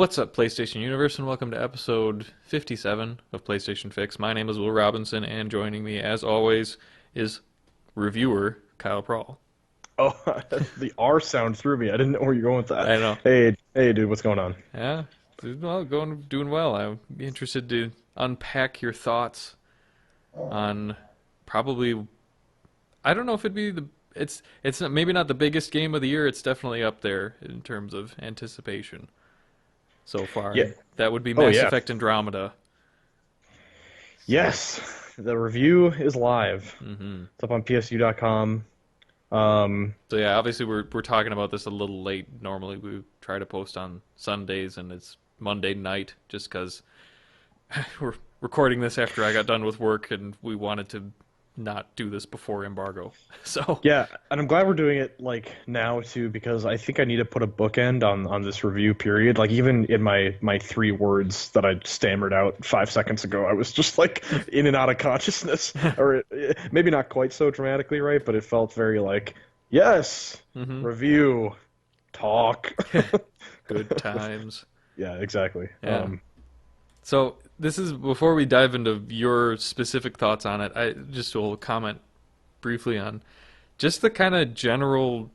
What's up, PlayStation Universe, and welcome to episode 57 of PlayStation Fix. My name is Will Robinson, and joining me, as always, is reviewer Kyle Prahl. Oh, the R sound threw me. I didn't know where you're going with that. I know. Hey, dude, what's going on? Yeah, well, doing well. I'm interested to unpack your thoughts on probably. I don't know if it'd be it's maybe not the biggest game of the year. It's definitely up there in terms of anticipation so far. Yeah. That would be Oh, Mass yeah. Effect Andromeda. Yes, the review is live. Mm-hmm. It's up on PSU.com. So yeah, obviously we're talking about this a little late. Normally we try to post on Sundays, and it's Monday night just because we're recording this after I got done with work, and we wanted to not do this before embargo. So Yeah, and I'm glad we're doing it like now too, because I think I need to put a bookend on this review period. Like even in my 3 words that I stammered out 5 seconds ago, I was just like in and out of consciousness, or maybe not quite so dramatically, right? But it felt very like, yes, mm-hmm. review, talk. Good times. Yeah, exactly. Yeah. So this is before we dive into your specific thoughts on it. I just will comment briefly on just the kind of general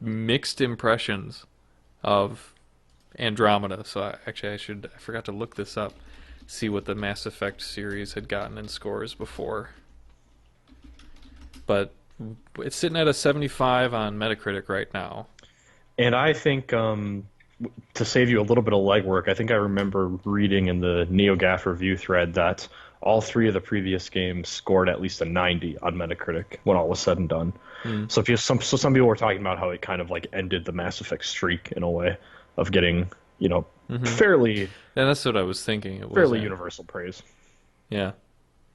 mixed impressions of Andromeda. So I forgot to look this up, see what the Mass Effect series had gotten in scores before. But it's sitting at a 75 on Metacritic right now. And I think to save you a little bit of legwork, I think I remember reading in the NeoGAF review thread that all 3 of the previous games scored at least a 90 on Metacritic when all was said and done. Mm. So some people were talking about how it kind of like ended the Mass Effect streak in a way of getting, fairly And that's what I was thinking. It was fairly universal praise. Yeah.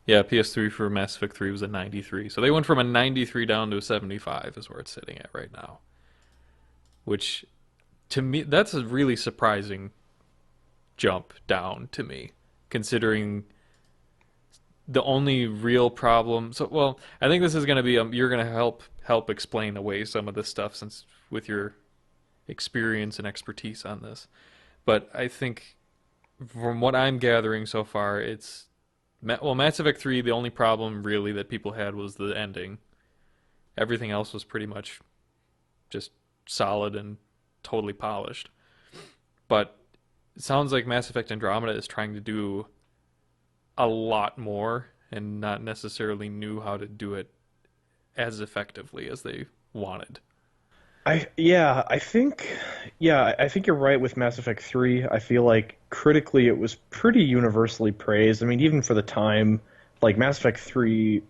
Yeah, PS3 for Mass Effect 3 was a 93. So they went from a 93 down to a 75 is where it's sitting at right now. Which, to me, that's a really surprising jump down to me, considering the only real problem. So, well, I think this is going to be you're going to help explain away some of this stuff since with your experience and expertise on this. But I think from what I'm gathering so far, it's Mass Effect 3, the only problem really that people had was the ending. Everything else was pretty much just solid and totally polished. But it sounds like Mass Effect Andromeda is trying to do a lot more and not necessarily knew how to do it as effectively as they wanted. I think you're right with Mass Effect 3. I feel like critically it was pretty universally praised. I mean, even for the time, like Mass Effect 3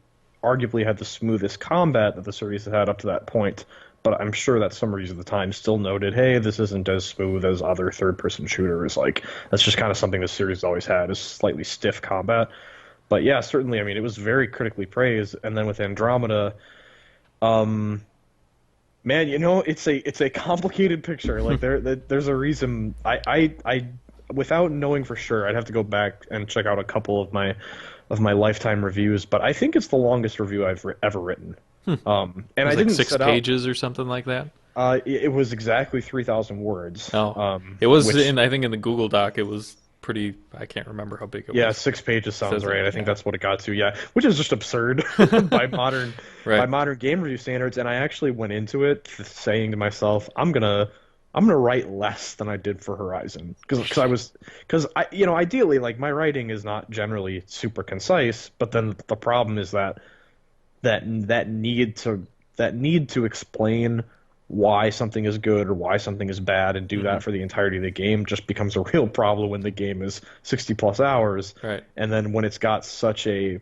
arguably had the smoothest combat that the series had up to that point, but I'm sure that some readers at the time still noted, hey, this isn't as smooth as other third-person shooters. Like, that's just kind of something the series always had, is slightly stiff combat. But yeah, certainly, I mean, it was very critically praised. And then with Andromeda, man, it's a complicated picture. Like, there's a reason. I without knowing for sure, I'd have to go back and check out a couple of my lifetime reviews. But I think it's the longest review I've ever written. And It was I didn't like 6 set pages or something like that. it was exactly 3,000 words. It was which, I think in the Google Doc it was pretty. I can't remember how big it yeah, was. 6 pages sounds Says right. that, I think yeah. that's what it got to. Yeah, which is just absurd by modern game review standards. And I actually went into it saying to myself, I'm gonna write less than I did for Horizon because ideally, like, my writing is not generally super concise, but then the problem is that need to explain why something is good or why something is bad and do that for the entirety of the game just becomes a real problem when the game is 60 plus hours. Right. And then when it's got such a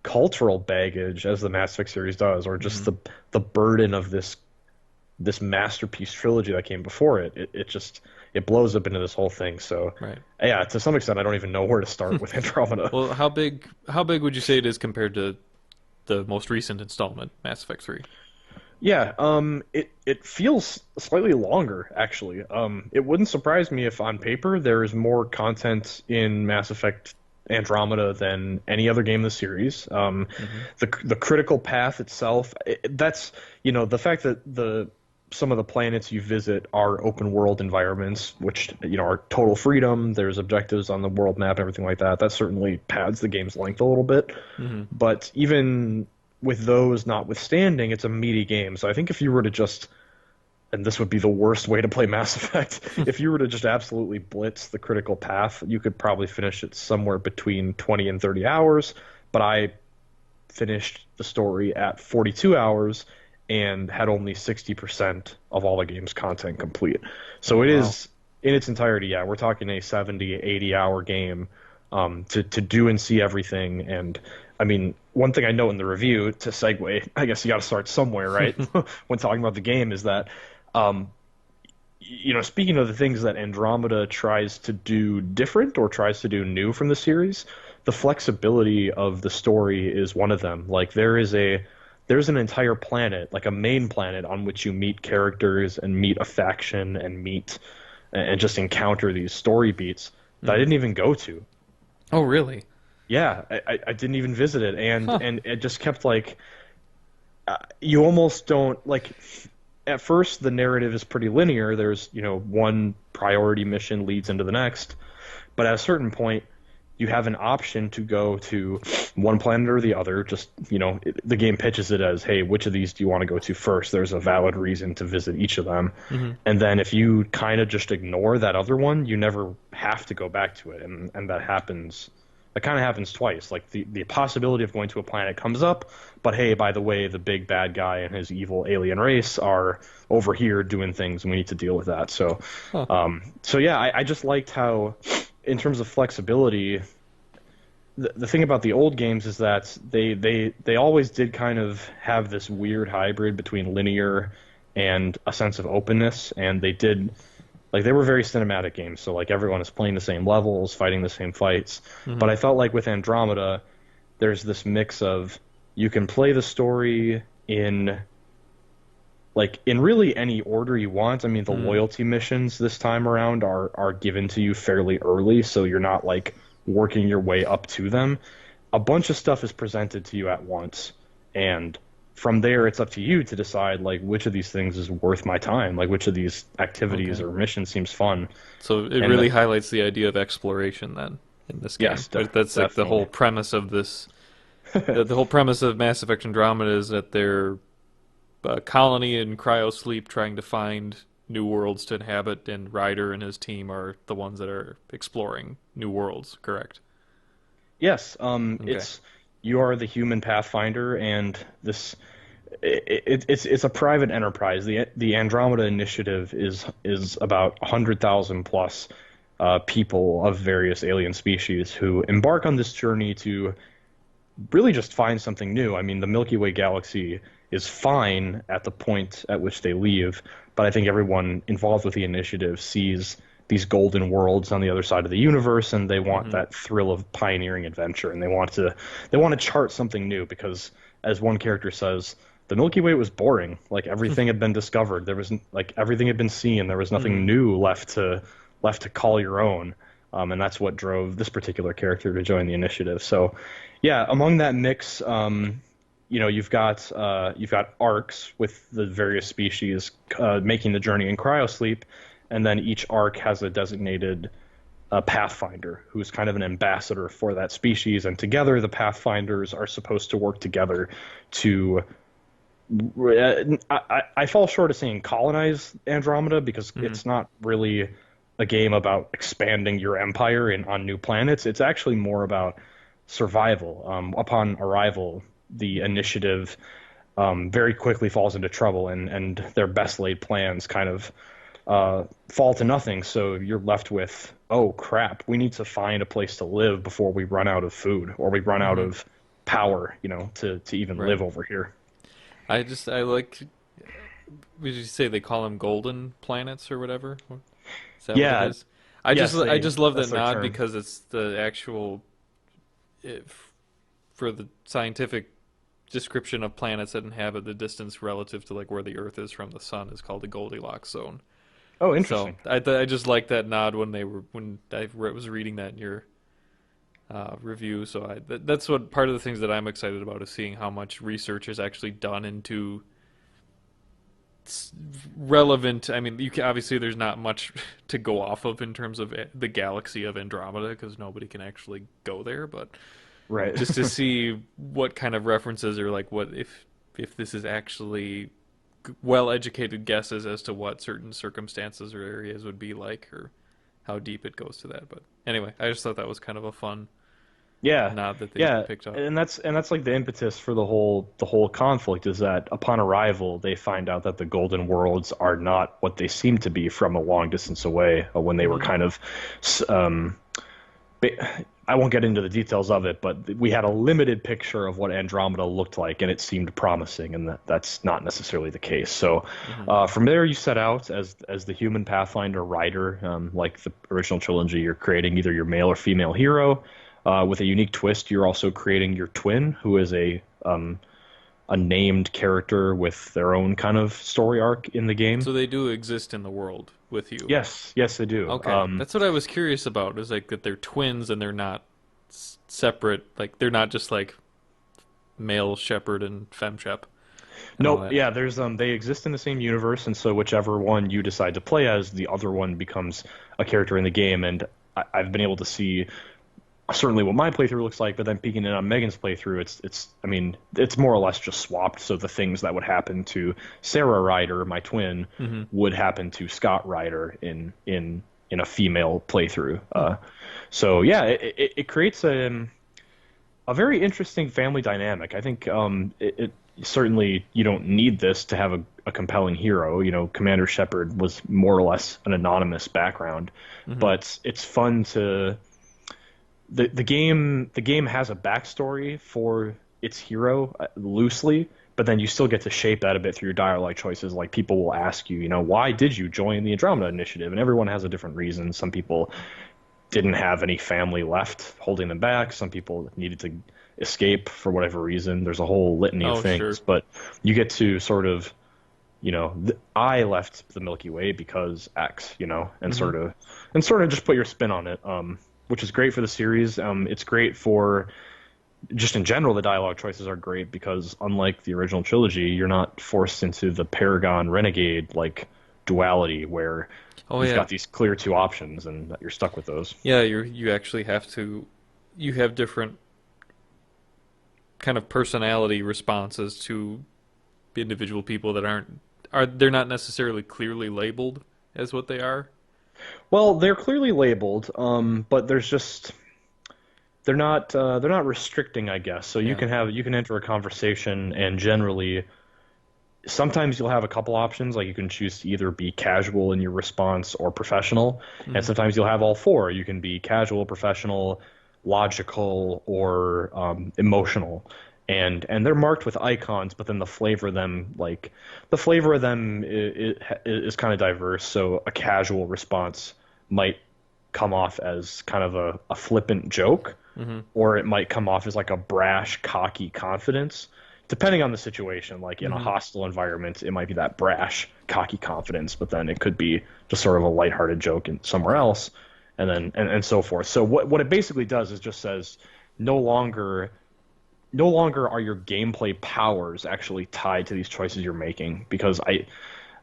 cultural baggage as the Mass Effect series does, or just the burden of this masterpiece trilogy that came before it blows up into this whole thing. So Right. yeah, to some extent I don't even know where to start with Andromeda. Well, how big would you say it is compared to the most recent installment, Mass Effect 3? Yeah, it feels slightly longer, actually. It wouldn't surprise me if on paper there is more content in Mass Effect Andromeda than any other game in the series. The critical path itself, that's, the fact that some of the planets you visit are open world environments, which are total freedom. There's objectives on the world map, everything like that. That certainly pads the game's length a little bit. Hmm. But even with those notwithstanding, it's a meaty game. So I think if you were to just, and this would be the worst way to play Mass Effect, if you were to just absolutely blitz the critical path, you could probably finish it somewhere between 20 and 30 hours. But I finished the story at 42 hours and had only 60% of all the game's content complete. Oh So it wow. is in its entirety, yeah, we're talking a 70, 80-hour game to do and see everything. And I mean, one thing I know in the review, to segue, I guess you got to start somewhere, right? When talking about the game, is that um, speaking of the things that Andromeda tries to do different or tries to do new from the series, the flexibility of the story is one of them. Like there's an entire planet, like a main planet on which you meet characters and meet a faction and meet and just encounter these story beats that I Hmm. didn't even go to. Oh really? Yeah, I didn't even visit it, and Huh. and it just kept like you almost don't like at first the narrative is pretty linear. There's, one priority mission leads into the next, but at a certain point you have an option to go to one planet or the other. Just, the game pitches it as, hey, which of these do you want to go to first? There's a valid reason to visit each of them. Hmm. And then if you kind of just ignore that other one, you never have to go back to it. And that happens. That kind of happens twice. Like the possibility of going to a planet comes up, but hey, by the way, the big bad guy and his evil alien race are over here doing things, and we need to deal with that. So, Huh. so yeah, I just liked how, in terms of flexibility, the thing about the old games is that they always did kind of have this weird hybrid between linear and a sense of openness, and they did like they were very cinematic games, so like everyone is playing the same levels, fighting the same fights. But Hmm. I felt like with Andromeda, there's this mix of you can play the story in really any order you want. I mean, the Hmm. loyalty missions this time around are given to you fairly early, so you're not like working your way up to them. A bunch of stuff is presented to you at once, and from there it's up to you to decide like which of these things is worth my time, like which of these activities Okay. or missions seems fun. So it And really highlights the idea of exploration then in this game. yes, That's like the whole definitely. premise of this. The whole premise of Mass Effect Andromeda is that they're a colony in cryosleep trying to find new worlds to inhabit, and Ryder and his team are the ones that are exploring new worlds. Correct? Yes, Okay. it's you are the human pathfinder, and it's a private enterprise. The Andromeda Initiative is about 100,000 plus people of various alien species who embark on this journey to really just find something new. I mean, the Milky Way galaxy is fine at the point at which they leave, but I think everyone involved with the initiative sees these golden worlds on the other side of the universe, and they want Hmm. that thrill of pioneering adventure, and they want to chart something new because, as one character says, the Milky Way was boring. Like everything had been discovered. There was like everything had been seen. There was Hmm. nothing new left to call your own. And that's what drove this particular character to join the initiative. So, yeah, among that mix, you've got arcs with the various species making the journey in cryosleep, and then each arc has a designated pathfinder who's kind of an ambassador for that species, and together the pathfinders are supposed to work together to. I fall short of saying colonize Andromeda because Hmm. it's not really a game about expanding your empire on new planets. It's actually more about survival. Upon arrival, the initiative very quickly falls into trouble, and their best laid plans kind of fall to nothing. So you're left with, oh crap, we need to find a place to live before we run out of food or we run out Hmm. of power, to even Right. live over here. I like. Would you say they call them golden planets or whatever? Is that what it Yeah, is? I yes, just love that that's their nod term. because it's the actual for the scientific description of planets that inhabit the distance relative to like where the Earth is from the sun is called the Goldilocks zone. Oh, So interesting. I just like that nod when was reading that in your review. So that's what part of the things that I'm excited about is seeing how much research is actually done into relevant. I mean, obviously there's not much to go off of in terms of the galaxy of Andromeda because nobody can actually go there. But Right. just to see what kind of references or like what if this is actually well-educated guesses as to what certain circumstances or areas would be like, or how deep it goes to that. But anyway, I just thought that was kind of a fun Yeah, nod that they yeah, picked up. and that's like the impetus for the whole conflict is that upon arrival they find out that the Golden Worlds are not what they seem to be from a long distance away when they were Hmm. kind of um, I won't get into the details of it, but we had a limited picture of what Andromeda looked like, and it seemed promising, and that's not necessarily the case. So, Hmm. from there, you set out as the human Pathfinder rider, like the original trilogy. You're creating either your male or female hero. With a unique twist, you're also creating your twin, who is a named character with their own kind of story arc in the game. So they do exist in the world with you. Yes, yes, they do. Okay, that's what I was curious about. Is like that they're twins and they're not separate. Like they're not just like male shepherd and fem shep and all Nope. that. Yeah, there's they exist in the same universe, and so whichever one you decide to play as, the other one becomes a character in the game. And I've been able to see certainly what my playthrough looks like, but then peeking in on Megan's playthrough, it's I mean, it's more or less just swapped. So the things that would happen to Sarah Ryder, my twin, Hmm. would happen to Scott Ryder in a female playthrough. So yeah, it creates a very interesting family dynamic. I think it certainly you don't need this to have a compelling hero. You know, Commander Shepard was more or less an anonymous background, Hmm. but it's fun to the game has a backstory for its hero loosely, but then you still get to shape that a bit through your dialogue choices. Like people will ask you, why did you join the Andromeda Initiative? And everyone has a different reason. Some people didn't have any family left holding them back. Some people needed to escape for whatever reason. There's a whole litany of Oh, sure. things, but you get to sort of, I left the Milky Way because X, and Hmm. sort of just put your spin on it, which is great for the series. It's great for just in general. The dialogue choices are great because unlike the original trilogy, you're not forced into the Paragon Renegade like duality where Oh you've yeah, got these clear two options and you're stuck with those. yeah. You actually have to. You have different kind of personality responses to individual people that they're not necessarily clearly labeled as what they are. Well, they're clearly labeled, but they're not restricting, I guess. So Yeah. you can enter a conversation, and generally sometimes you'll have a couple options. Like you can choose to either be casual in your response or professional, and Hmm. sometimes you'll have all four. You can be casual, professional, logical, or emotional. And they're marked with icons, but then the flavor of them is kind of diverse. So a casual response might come off as kind of a flippant joke, Hmm. or it might come off as like a brash, cocky confidence, depending on the situation. Like in a Hmm. hostile environment, it might be that brash, cocky confidence, but then it could be just sort of a lighthearted joke somewhere else, and so forth. So what it basically does is just says no longer no longer are your gameplay powers actually tied to these choices you're making. Because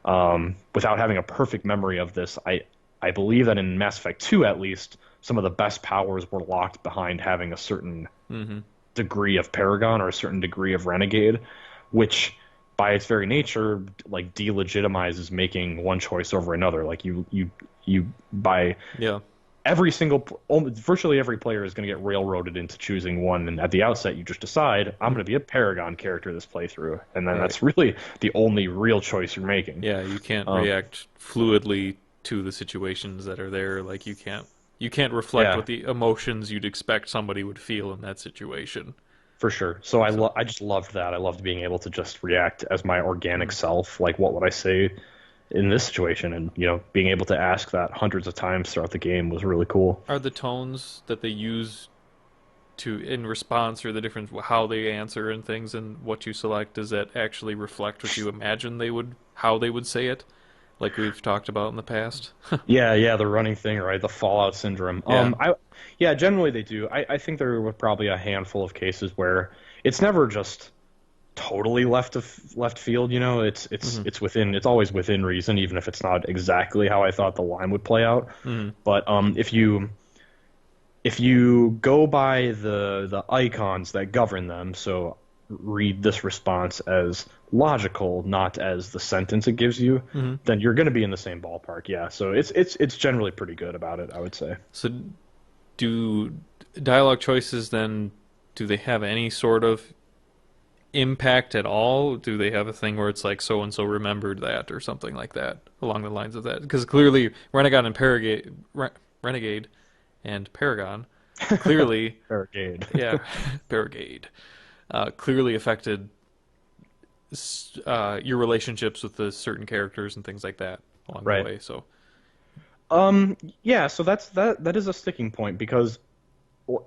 without having a perfect memory of this, I believe that in Mass Effect 2 at least, some of the best powers were locked behind having a certain Hmm. degree of Paragon or a certain degree of Renegade, which by its very nature like delegitimizes making one choice over another. Like you by Yeah. virtually every player is going to get railroaded into choosing one, and at the outset you just decide I'm going to be a Paragon character this playthrough, and then Right. that's really the only real choice you're making. Yeah. You can't Um, react fluidly to the situations that are there. Like you can't reflect yeah, what the emotions you'd expect somebody would feel in that situation. for sure. So So. I just loved that. I loved being able to just react as my organic Mhm. self. Like, what would I say in this situation? And being able to ask that hundreds of times throughout the game was really cool. Are the tones that they use to in response or the difference how they answer and things and what you select, does that actually reflect what you imagine they would how they would say it, like we've talked about in the past? Yeah, yeah, the running thing, right? The Fallout syndrome. Yeah. Yeah, generally they do. I think there were probably a handful of cases where it's never just totally left field. You know, Hmm. it's always within reason, even if it's not exactly how I thought the line would play out. Hmm. But if you go by the icons that govern them, so read this response as logical, not as the sentence it gives you, Hmm. then you're going to be in the same ballpark. Yeah, so it's generally pretty good about it, I would say. So do dialogue choices then, do they have any sort of impact at all? Do they have a thing where it's like so and so remembered that or something like that along the lines of that? Because clearly Renegade and Paragon clearly, Barricade. yeah, Paragade clearly affected your relationships with the certain characters and things like that along the Right. way. So, Yeah, so that is a sticking point because well,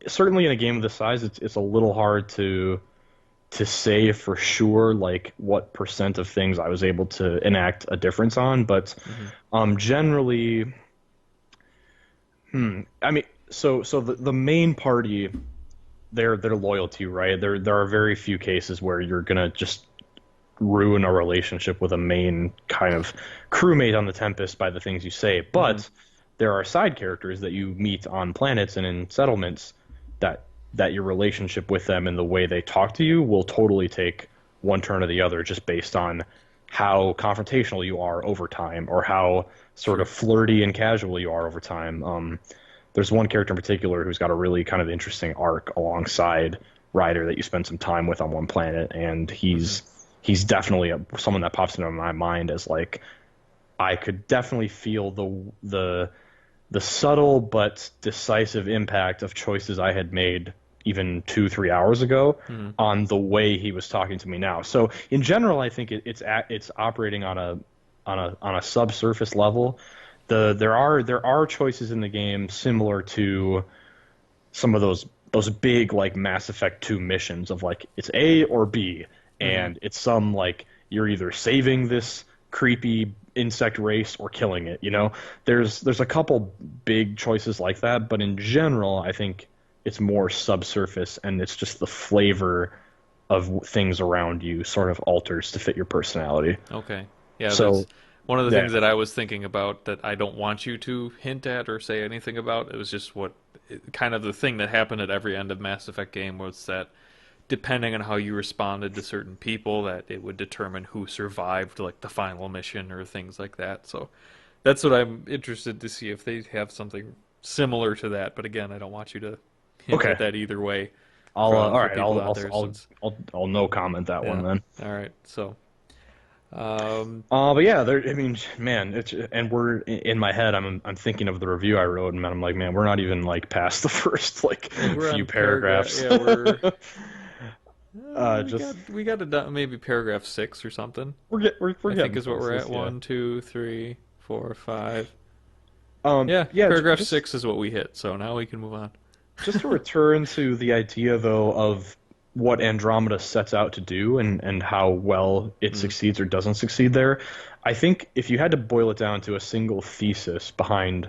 certainly in a game of this size, it's a little hard to say for sure like what percent of things I was able to enact a difference on, but hmm. generally, I mean, so the main party, their loyalty, right? There are very few cases where you're gonna just ruin a relationship with a main kind of crewmate on the Tempest by the things you say, Hmm. but there are side characters that you meet on planets and in settlements that your relationship with them and the way they talk to you will totally take one turn or the other just based on how confrontational you are over time or how sort of Sure. flirty and casual you are over time. There's one character in particular who's got a really kind of interesting arc alongside Ryder that you spend some time with on one planet, and Hmm. he's definitely someone that pops into my mind as like I could definitely feel the subtle but decisive impact of choices I had made even 2 3 hours ago Hmm. on the way he was talking to me now. So in general, I think it's operating on a subsurface level. There are choices in the game similar to some of those big like Mass Effect 2 missions of like it's A or B, Hmm. and it's some like you're either saving this creepy insect race or killing it, you know? There's a couple big choices like that, but in general, I think it's more subsurface and it's just the flavor of things around you sort of alters to fit your personality. Okay. Yeah, So, that's one of the yeah. things that I was thinking about that I don't want you to hint at or say anything about. It was just kind of the thing that happened at every end of Mass Effect game was that depending on how you responded to certain people, that it would determine who survived like the final mission or things like that. So that's what I'm interested to see if they have something similar to that. But again, I don't want you to hint at Okay. that either way All for right. people out there since I'll no comment that one yeah. then. All right. So um But yeah, there. I mean, man, it's and we're in my head. I'm thinking of the review I wrote, and I'm like, man, we're not even like past the first like we're few on paragraph. paragraphs. Yeah, we're Just we got to maybe paragraph 6 or something. we're I think getting is what we're places. at. Yeah. One, two, three, four, five. Yeah, Yeah. paragraph 6 is what we hit. So now we can move on. Just to return to the idea though of what Andromeda sets out to do and how well it Mm, succeeds or doesn't succeed there. I think if you had to boil it down to a single thesis behind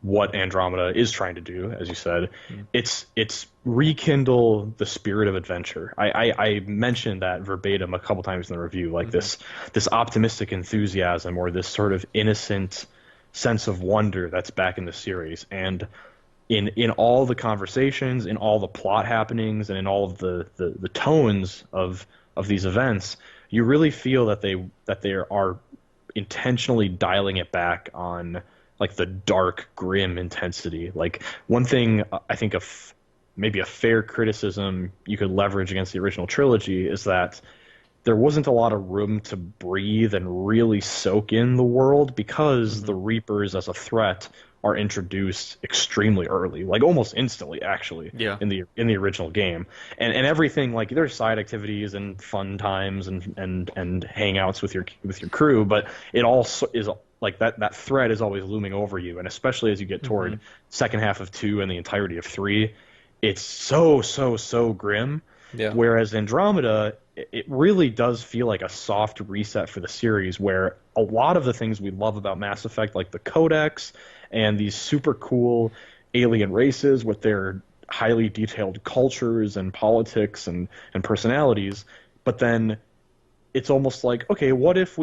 what Andromeda is trying to do, as you said, mm, it's rekindle the spirit of adventure. I mentioned that verbatim a couple times in the review, like mm-hmm, this optimistic enthusiasm or this sort of innocent sense of wonder that's back in the series. And in all the conversations, in all the plot happenings, and in all of the tones of these events, you really feel that they are intentionally dialing it back on like the dark, grim intensity. Like one thing I think of maybe a fair criticism you could leverage against the original trilogy is that there wasn't a lot of room to breathe and really soak in the world because mm-hmm. the Reapers as a threat are introduced extremely early, like almost instantly actually Yeah. in the original game. And everything like there's side activities and fun times and hangouts with your crew, but it all is like that threat is always looming over you, and especially as you get Mm-hmm. toward second half of 2 and the entirety of 3, it's so grim. Yeah. Whereas Andromeda, it really does feel like a soft reset for the series, where a lot of the things we love about Mass Effect, like the Codex and these super cool alien races with their highly detailed cultures and politics and personalities, but then it's almost like, okay, what if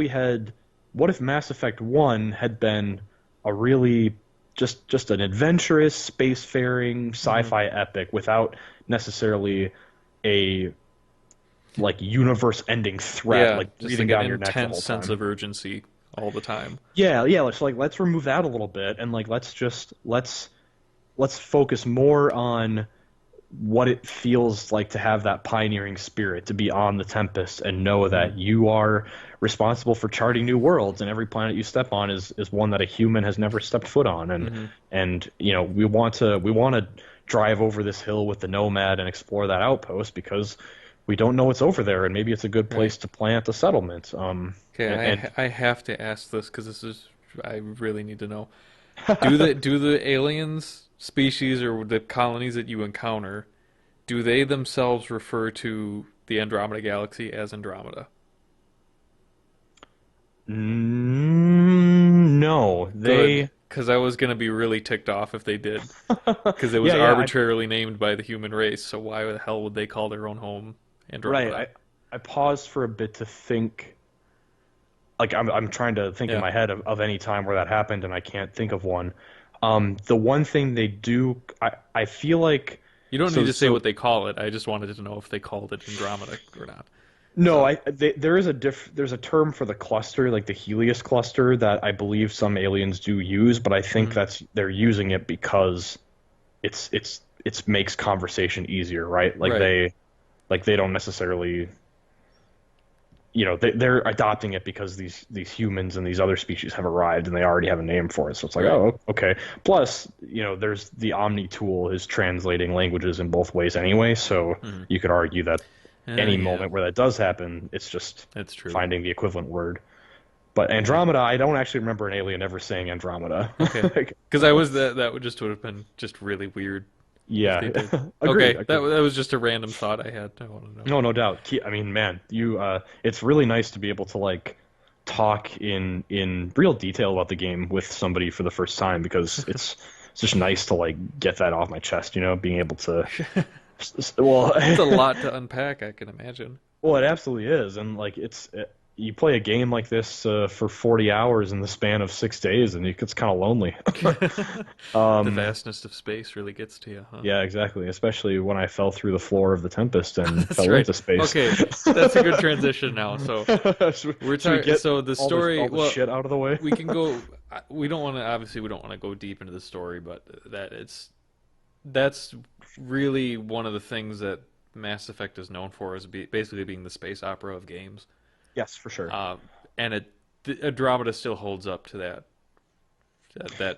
Mass Effect 1 had been a really just an adventurous spacefaring Hmm. sci-fi epic without necessarily a like universe-ending threat Yeah, like just like breathing an down your neck the intense whole sense time. of urgency all the time. Yeah, yeah, let's remove that a little bit and like let's focus more on what it feels like to have that pioneering spirit, to be on the Tempest and know Hmm. that you are responsible for charting new worlds, and every planet you step on is one that a human has never stepped foot on. Hmm. And you know we want to drive over this hill with the Nomad and explore that outpost because we don't know what's over there, and maybe it's a good Right. place to plant a settlement. And I have to ask this because this is I really need to know. Do the aliens species or the colonies that you encounter, do they themselves refer to the Andromeda galaxy as Andromeda? no, Good, they because I was gonna be really ticked off if they did, because it was yeah, yeah, arbitrarily named by the human race. So why the hell would they call their own home right. Andromeda? I paused for a bit to think. Like I'm trying to think in Yeah, my head of any time where that happened, and I can't think of one. The one thing they do, I feel like you don't need so to say so what they call it. I just wanted to know if they called it Andromeda or not. no, So, there is there's a term for the cluster, like the Helios cluster, that I believe some aliens do use, but I think mhm. that's they're using it because it's makes conversation easier, right? Right. Like they don't necessarily they're adopting it because these humans and these other species have arrived and they already have a name for it. So it's like, Right. oh, okay. Plus, there's the Omni tool is translating languages in both ways anyway. So Mhm. you could argue that any Yeah, moment where that does happen, it's just that's true. finding the equivalent word. But Yeah. Andromeda, I don't actually remember an alien ever saying Andromeda. Okay. Like, Because I was that would have been just really weird if they yeah, did. agreed, Okay, that agreed. that was just a random thought I had. I want to know. No, no doubt. I mean, man, it's really nice to be able to like talk in real detail about the game with somebody for the first time because it's just nice to like get that off my chest, being able to, well, It's a lot to unpack, I can imagine. well, it absolutely is, and like you play a game like this for 40 hours in the span of 6 days, and it gets kind of lonely. The Um, vastness of space really gets to you, huh? yeah, exactly. Especially when I fell through the floor of the Tempest and That's fell right. into space. Okay, that's a good transition now. So Should we get So the story. all this Well, shit out of the way? we can go. We don't want to. Obviously, we don't want to go deep into the story, but that's really one of the things that Mass Effect is known for, is basically being the space opera of games. Yes, for sure. Uh, and Andromeda still holds up to that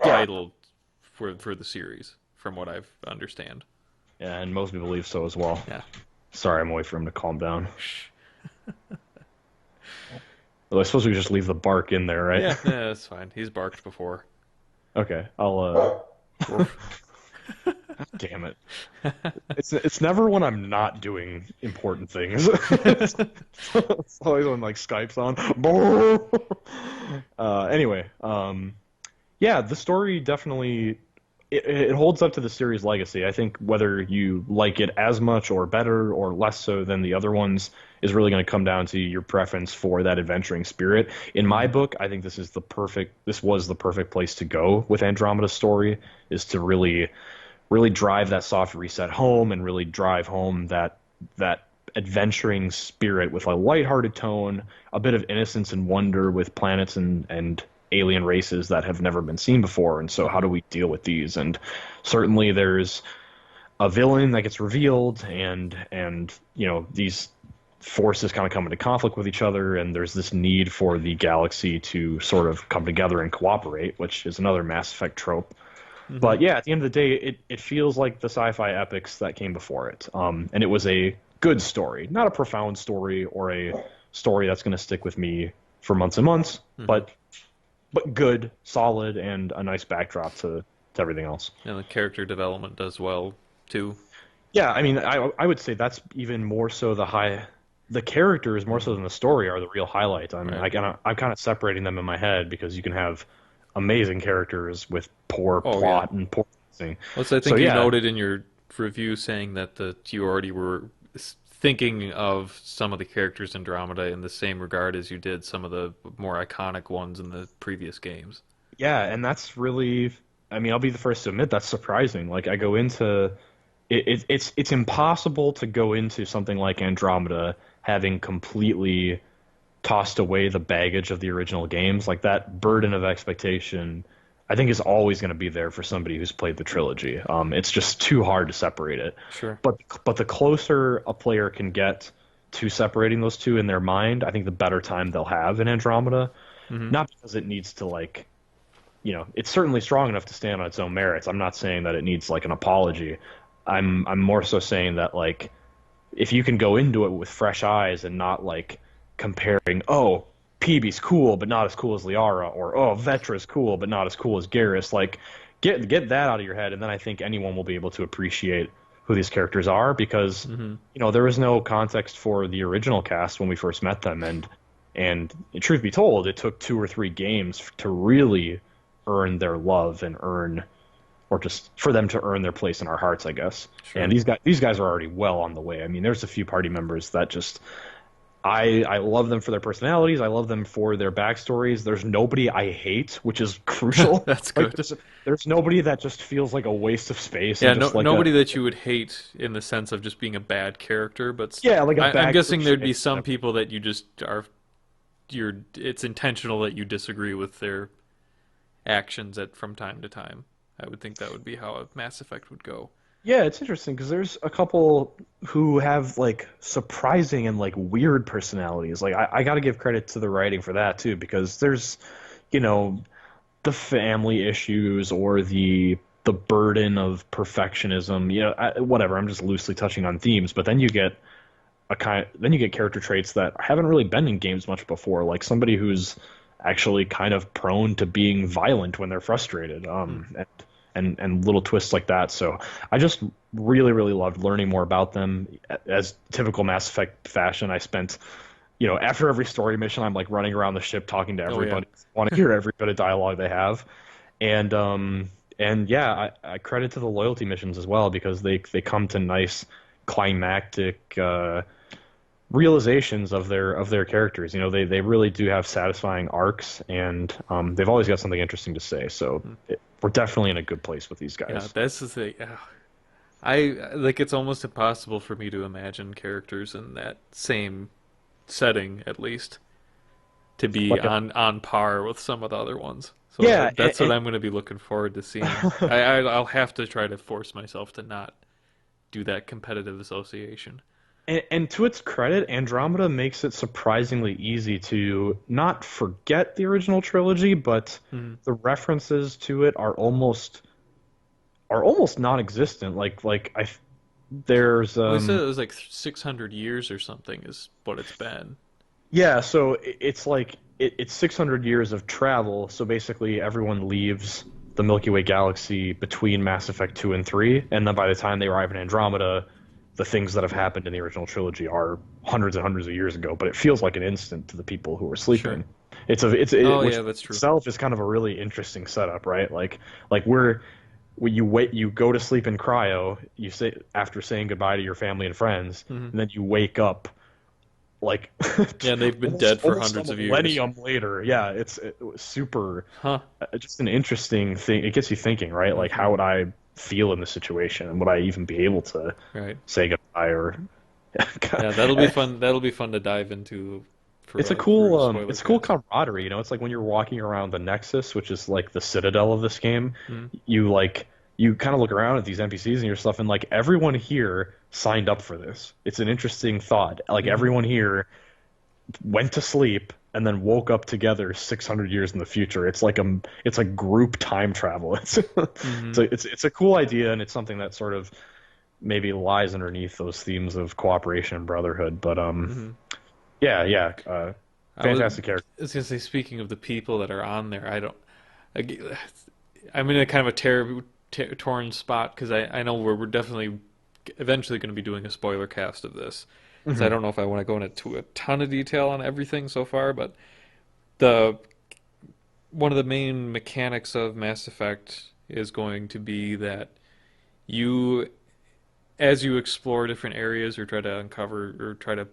Yeah, title for the series, from what I understand. yeah, and most people believe so as well. Yeah. Sorry, I'm away for him to calm down. Well, I suppose we just leave the bark in there, right? Yeah, yeah, that's fine. He's barked before. Okay, I'll. Woof. Damn it! It's never when I'm not doing important things. It's always when like Skype's on. Anyway, yeah, the story definitely it holds up to the series legacy. I think whether you like it as much or better or less so than the other ones is really going to come down to your preference for that adventuring spirit. In my Mhm. book, I think this was the perfect place to go with Andromeda's story, is to really drive that soft reset home and really drive home that adventuring spirit with a lighthearted tone, a bit of innocence and wonder with planets and alien races that have never been seen before. And so how do Mhm. we deal with these? And certainly there's a villain that gets revealed and these forces kind of come into conflict with each other, and there's this need for the galaxy to sort of come together and cooperate, which is another Mass Effect trope. Mhm. But yeah, at the end of the day, it feels like the sci-fi epics that came before it. And it was a good story, not a profound story or a story that's going to stick with me for months and months, Mhm. but good, solid, and a nice backdrop to everything else. And the character development does well too. Yeah, I mean, I would say that's even more so the characters more so Mhm. than the story are the real highlight. Right. I'm kind of separating them in my head because you can have amazing characters with poor Oh yeah. plot and poor pacing. Well, so I So think you yeah, noted in your review saying that you already were thinking of some of the characters in Andromeda in the same regard as you did some of the more iconic ones in the previous games. Yeah, and that's really, I mean, I'll be the first to admit that's surprising. Like I go into it's impossible to go into something like Andromeda having completely tossed away the baggage of the original games. Like that burden of expectation, I think is always going to be there for somebody who's played the trilogy. It's just too hard to separate it. Sure. But the closer a player can get to separating those two in their mind, I think the better time they'll have in Andromeda. Hmm. Not because it needs to like, it's certainly strong enough to stand on its own merits. I'm not saying that it needs like an apology. I'm more so saying that like if you can go into it with fresh eyes and not like comparing, oh, Peebee's cool but not as cool as Liara, or oh, Vetra's cool but not as cool as Garrus. Like get that out of your head, and then I think anyone will be able to appreciate who these characters are because Hmm. there was no context for the original cast when we first met them, and truth be told, it took 2 or 3 games to really earn their love and earn or just for them to earn their place in our hearts, I guess. And Sure. these guys are already well on the way. I mean, there's a few party members that just I love them for their personalities. I love them for their backstories. There's nobody I hate, which is crucial. That's Like good. there's nobody that just feels like a waste of space Yeah, and no, just like a nobody that you would hate in the sense of just being a bad character, but yeah, like a I'm bag for guessing there'd be shit. some people that you just are it's intentional that you disagree with their actions at from time to time. I would think that would be how a Mass Effect would go. Yeah, it's interesting because there's a couple who have like surprising and like weird personalities. Like I got to give credit to the writing for that too, because there's, you know, the family issues or the burden of perfectionism. Whatever. I'm just loosely touching on themes, but then you get character traits that haven't really been in games much before, like somebody who's actually kind of prone to being violent when they're frustrated. Hmm. And little twists like that. So I just really, really loved learning more about them. As typical Mass Effect fashion, I spent, after every story mission, I'm like running around the ship talking to Oh yeah. everybody. I want to hear every bit of dialogue they have. And yeah, I credit to the loyalty missions as well because they come to nice climactic realizations of their characters. They really do have satisfying arcs, and they've always got something interesting to say. So we're definitely in a good place with these Yeah, guys. that's the thing. I like it's almost impossible for me to imagine characters in that same setting, at least, to be Like a on par with some of the other ones. So yeah, that's what I'm going to be looking forward to seeing. I'll have to try to force myself to not do that competitive association. and to its credit, Andromeda makes it surprisingly easy to not forget the original trilogy, but Hmm. the references to it are almost non-existent. There's Well, they said it was like 600 years or something is what it's been. yeah, so it's like it's 600 years of travel. So basically, everyone leaves the Milky Way galaxy between Mass Effect 2 and 3, and then by the time they arrive in Andromeda, the things that have happened in the original trilogy are hundreds and hundreds of years ago. But it feels like an instant to the people who are Sure. sleeping. Oh Which yeah, that's true. itself is kind of a really interesting setup, right? Like when you wait, you go to sleep in cryo, you say after saying goodbye to your family and friends, Hmm. and then you wake up like Yeah, and they've been dead for almost a hundreds of years. millennium later. Yeah, it was super, Huh. just an interesting thing. It gets you thinking, right? Like, Hmm. how would I feel in this situation, and would I even be able to Right. say goodbye or? Yeah, that'll be fun. That'll be fun to dive into It's a for a cool, spoiler it's a cool cast. camaraderie. It's like when you're walking around the Nexus, which is like the citadel of this game. Hmm. You kind of look around at these NPCs and your stuff, and like everyone here signed up for this. It's an interesting thought. Like Hmm. everyone here went to sleep and then woke up together 600 years in the future. It's like group time travel. Hmm. It's a cool idea, and it's something that sort of maybe lies underneath those themes of cooperation and brotherhood. But Hmm. yeah, yeah, I fantastic character. was gonna say, speaking of the people that are on there, I don't. I, I'm in a kind of a torn spot because I know we're definitely eventually going to be doing a spoiler cast of this. So I Hmm. don't know if I want to go into a ton of detail on everything so far, but the one of the main mechanics of Mass Effect is going to be that you as you explore different areas or try to uncover or try to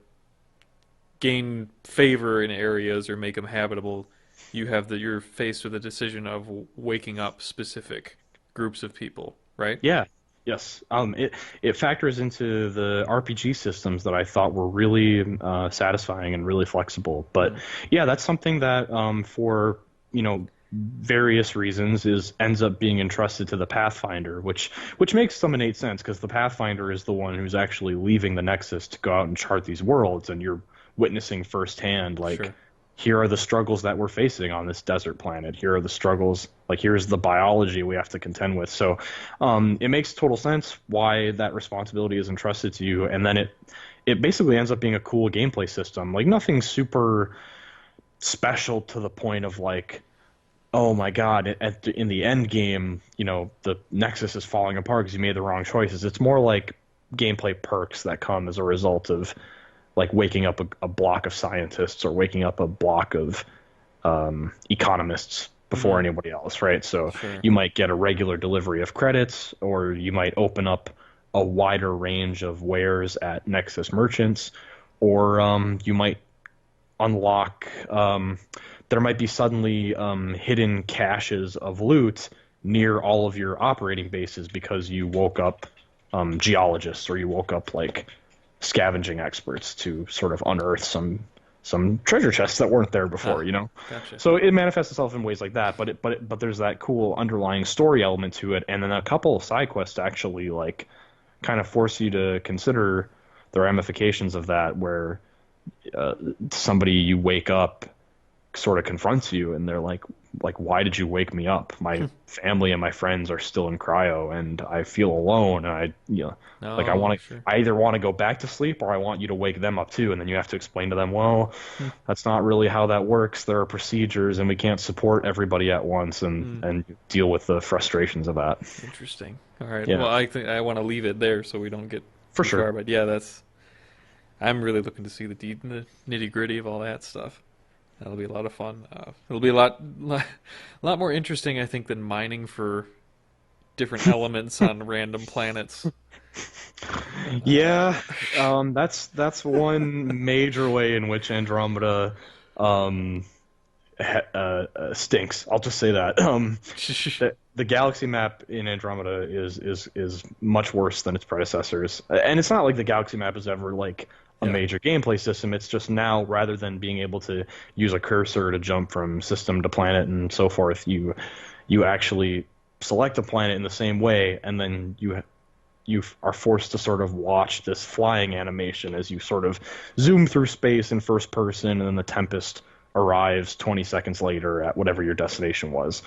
gain favor in areas or make them habitable, you're faced with a decision of waking up specific groups of people, right? Yeah. Yes. It factors into the RPG systems that I thought were really satisfying and really flexible. But Mm. yeah, that's something that for various reasons is ends up being entrusted to the Pathfinder, which makes some innate sense because the Pathfinder is the one who's actually leaving the Nexus to go out and chart these worlds, and you're witnessing firsthand like Sure. here are the struggles that we're facing on this desert planet. Here are the struggles, like here's the biology we have to contend with. So it makes total sense why that responsibility is entrusted to you, and then it basically ends up being a cool gameplay system. Like nothing super special to the point of like, oh my god, in the end game, the Nexus is falling apart because you made the wrong choices. It's more like gameplay perks that come as a result of like waking up a block of scientists or waking up a block of economists before Mm. anybody else, right? So Sure. you might get a regular delivery of credits, or you might open up a wider range of wares at Nexus merchants, or you might unlock. There might be suddenly hidden caches of loot near all of your operating bases because you woke up geologists or you woke up like scavenging experts to sort of unearth some treasure chests that weren't there Huh. before. Gotcha. So it manifests itself in ways like that, but there's that cool underlying story element to it, and then a couple of side quests actually like kind of force you to consider the ramifications of that, where somebody you wake up sort of confronts you and they're like why did you wake me up? My family and my friends are still in cryo and I feel alone, and like No, sure. I either want to go back to sleep or I want you to wake them up too, and then you have to explain to them, well, Hmm. that's not really how that works. There are procedures and we can't support everybody at once, and Hmm. deal with the frustrations of that. Interesting. All right. Yeah, Well, I think I want to leave it there so we don't get for too sure. far. But yeah, I'm really looking to see the nitty gritty of all that stuff. That'll be a lot of fun. It'll be lot more interesting, I think, than mining for different elements on random planets. Uh, Yeah, that's one major way in which Andromeda um, stinks. I'll just say that. The galaxy map in Andromeda is much worse than its predecessors, and it's not like the galaxy map is ever like a yeah. major gameplay system. It's just now, rather than being able to use a cursor to jump from system to planet and so forth, you actually select a planet in the same way, and then you are forced to sort of watch this flying animation as you sort of zoom through space in first person, and then the Tempest arrives 20 seconds later at whatever your destination was,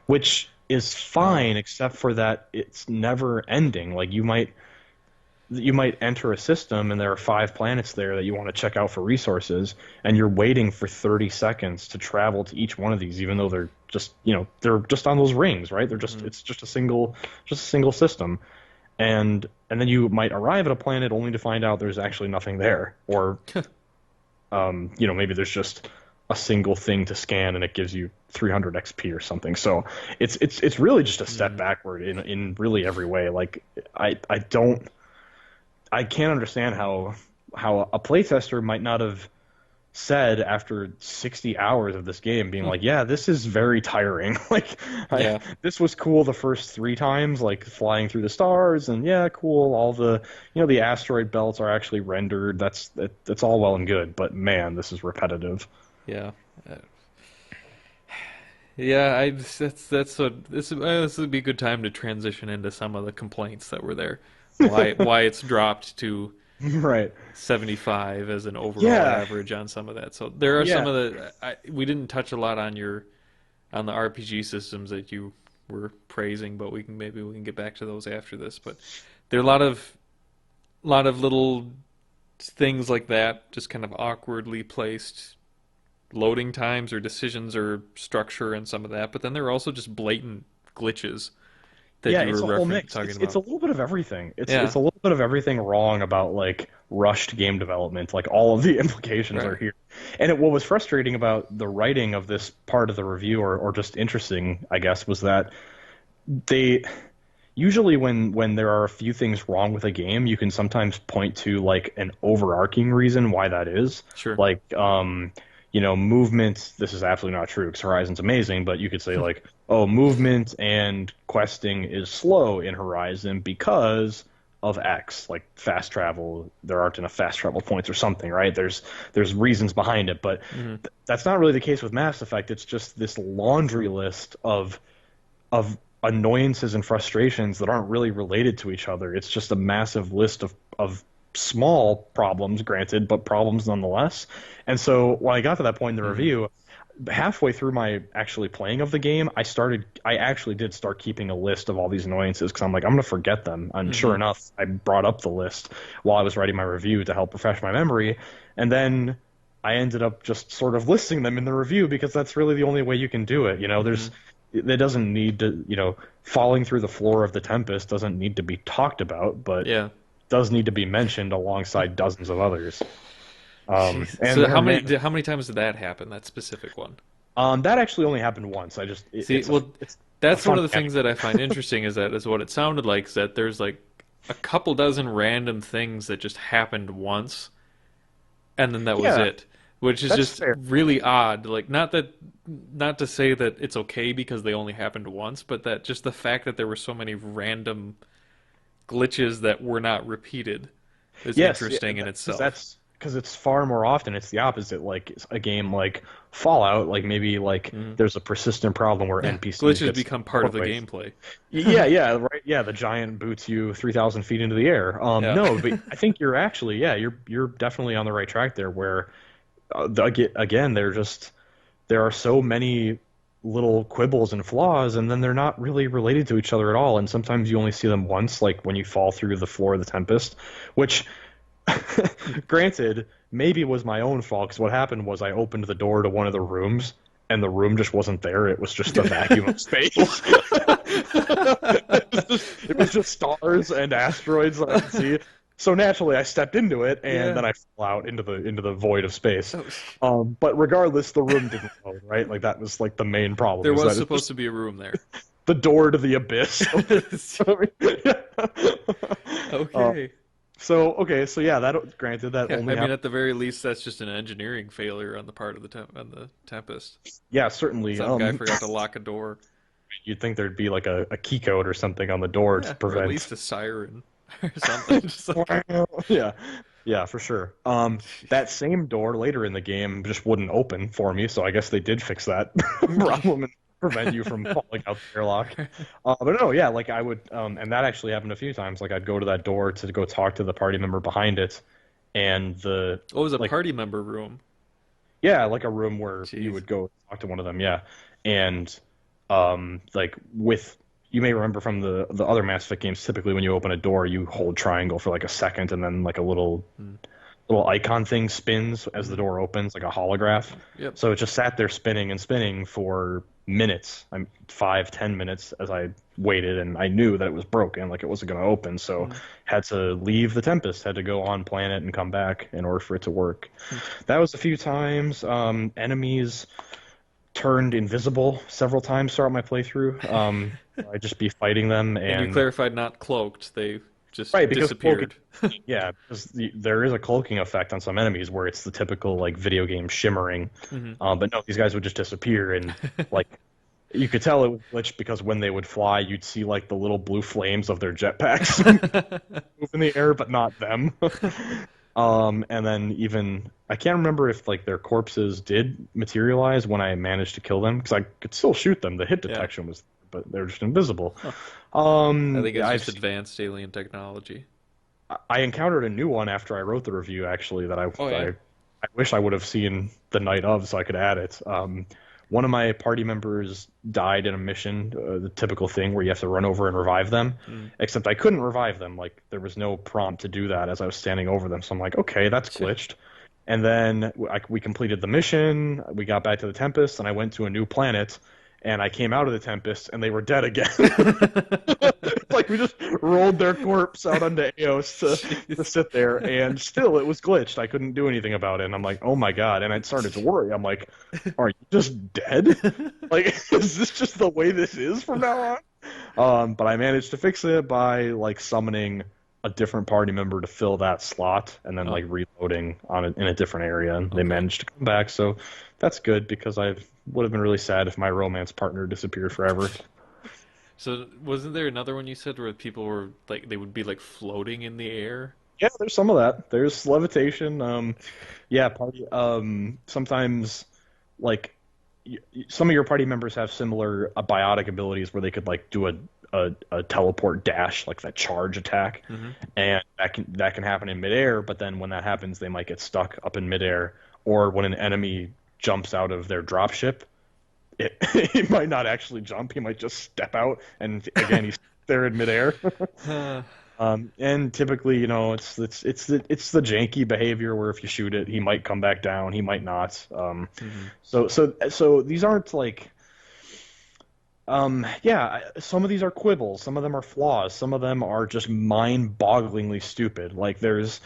which is Oh, fine except for that it's never ending. Like you might enter a system and there are 5 planets there that you want to check out for resources, and you're waiting for 30 seconds to travel to each one of these, even though they're just on those rings, right? mm, It's just a single system, and then you might arrive at a planet only to find out there's actually nothing there, or maybe there's just a single thing to scan and it gives you 300 XP or something. So it's really just a step mm, backward in really every way. Like I can't understand how a playtester might not have said after 60 hours of this game being hmm, like, yeah, this is very tiring. Like yeah. this was cool the first 3 times, like flying through the stars, and yeah, cool, all the asteroid belts are actually rendered. That's all well and good, but man, this is repetitive. Yeah. Uh, yeah, this would be a good time to transition into some of the complaints that were there. Why it's dropped to Right. 75 as an overall Yeah. average on some of that. So there are some Yeah. of we didn't touch a lot on the RPG systems that you were praising, but maybe we can get back to those after this. But there are a lot of little things like that, just kind of awkwardly placed loading times or decisions or structure and some of that. But then there are also just blatant glitches that Yeah, you it's were a whole referring mix. talking It's a about. little bit of everything. It's Yeah, a little bit of everything wrong about like rushed game development. Like all of the implications are right. here. And what was frustrating about the writing of this part of the review, or just interesting, I guess, was that they usually when there are a few things wrong with a game, you can sometimes point to like an overarching reason why that is. Sure. Like movement. This is absolutely not true because Horizon's amazing, but you could say like, oh, movement and questing is slow in Horizon because of X, like fast travel. There aren't enough fast travel points or something, right? There's reasons behind it, but Hmm. that's not really the case with Mass Effect. It's just this laundry list of annoyances and frustrations that aren't really related to each other. It's just a massive list of small problems, granted, but problems nonetheless. And so when I got to that point in the Hmm. review, halfway through my actually playing of the game, I actually did start keeping a list of all these annoyances because I'm like, I'm gonna forget them. And sure Hmm. enough, I brought up the list while I was writing my review to help refresh my memory, and then I ended up just sort of listing them in the review because that's really the only way you can do it. Hmm. It doesn't need to, falling through the floor of the Tempest doesn't need to be talked about, but Yeah. does need to be mentioned alongside dozens of others. Jeez. And So there, man, how many times did that happen? That specific one? that actually only happened once. See, well, It's a that's one fun of the things that I find interesting is what it sounded like is that there's like a couple dozen random things that just happened once, and then that was Yeah, it, which is that's just fair. really odd. Like, not to say that it's okay because they only happened once, but that just the fact that there were so many random glitches that were not repeated is Yes, interesting in itself. because it's far more often it's the opposite. Like a game like Fallout, like maybe like Hmm. there's a persistent problem where Yeah, NPCs glitches get stuck become in part of the doorways. gameplay. Yeah, right. Yeah, the giant boots you 3,000 feet into the air. Yeah. No, but I think you're actually, yeah, you're definitely on the right track there. Where again, there are so many little quibbles and flaws, and then they're not really related to each other at all. And sometimes you only see them once, like when you fall through the floor of the Tempest, which, granted, maybe was my own fault. Because what happened was I opened the door to one of the rooms. And the room just wasn't there. It was just a vacuum of space. It was just stars and asteroids that I could see. So naturally, I stepped into it, and Yeah. then I fell out into the void of space. Oh, But regardless, the room didn't load, right? Like that was like the main problem there is was that it's supposed just to be a room there. the door to the abyss. uh, Okay. so yeah, that granted that Yeah, only I mean, happened. at the very least, that's just an engineering failure on the part of on the Tempest. Yeah, certainly. Some guy forgot to lock a door. You'd think there'd be like a key code or something on the door to Yeah, or at prevent. least a siren or something. Just like, Yeah, yeah, for sure. That same door later in the game just wouldn't open for me, so I guess they did fix that problem and prevent you from falling out the airlock. But no, yeah, like I would, and that actually happened a few times. Like I'd go to that door to go talk to the party member behind it, and what was a like, party member room? yeah, like a room where you Jeez. would go talk to one of them, yeah, and like with. You may remember from the other Mass Effect games, typically when you open a door, you hold triangle for like a second, and then like a little icon thing spins as the Mm-hmm. door opens, like a holograph. Yep. So it just sat there spinning and spinning for minutes. I'm 5, 10 minutes as I waited, and I knew that it was broken, like it wasn't going to open. So Mm-hmm. had to leave the Tempest, had to go on planet and come back in order for it to work. Hmm. That was a few times. Enemies turned invisible several times throughout my playthrough. I'd just be fighting them, And you and clarified not cloaked; they just right because cloaking. disappeared. Yeah, because there is a cloaking effect on some enemies where it's the typical like video game shimmering, Hmm. but no, these guys would just disappear and like you could tell it was glitched because when they would fly, you'd see like the little blue flames of their jetpacks move in the air, but not them. And then even I can't remember if like their corpses did materialize when I managed to kill them because I could still shoot them. The hit Yeah, detection was, but they're just invisible. I think it's I've just advanced alien technology. I encountered a new one after I wrote the review, actually, that Oh yeah. I wish I would have seen the night of so I could add it. One of my party members died in a mission, the typical thing where you have to run over and revive them, Mm. except I couldn't revive them. Like, there was no prompt to do that as I was standing over them. So I'm like, okay, that's glitched. And then we completed the mission, we got back to the Tempest, and I went to a new planet, and I came out of the Tempest, and they were dead again. Like we just rolled their corpse out onto Eos to Jeez. sit there, and still it was glitched. I couldn't do anything about it, and I'm like, oh my god, and I started to worry. I'm like, are you just dead? Like, is this just the way this is from now on? But I managed to fix it by like summoning a different party member to fill that slot, and then Oh, like reloading on it in a different area, and they okay. managed to come back. So that's good because I would have been really sad if my romance partner disappeared forever. So wasn't there another one you said where people were like they would be like floating in the air? Yeah, there's some of that. There's levitation. Yeah, party. Sometimes like some of your party members have similar biotic abilities where they could like do a teleport dash, like that charge attack, Hmm. and that can happen in midair. But then when that happens, they might get stuck up in midair, or when an enemy jumps out of their dropship, he might not actually jump. He might just step out, and again, he's there in midair. Hmm. And typically, it's the janky behavior where if you shoot it, he might come back down, he might not. So these aren't like yeah, some of these are quibbles, some of them are flaws, some of them are just mind-bogglingly stupid. Like there's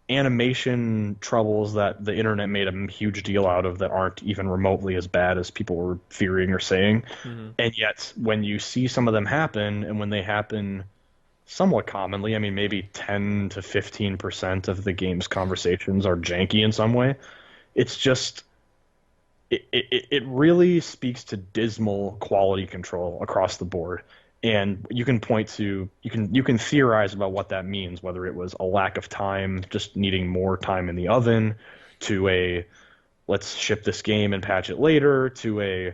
animation troubles that the internet made a huge deal out of that aren't even remotely as bad as people were fearing or saying. Hmm. And yet, when you see some of them happen, and when they happen somewhat commonly, I mean, maybe 10 to 15% of the game's conversations are janky in some way. It's just it really speaks to dismal quality control across the board. And you can point to you can theorize about what that means, whether it was a lack of time, just needing more time in the oven, to a let's ship this game and patch it later, to a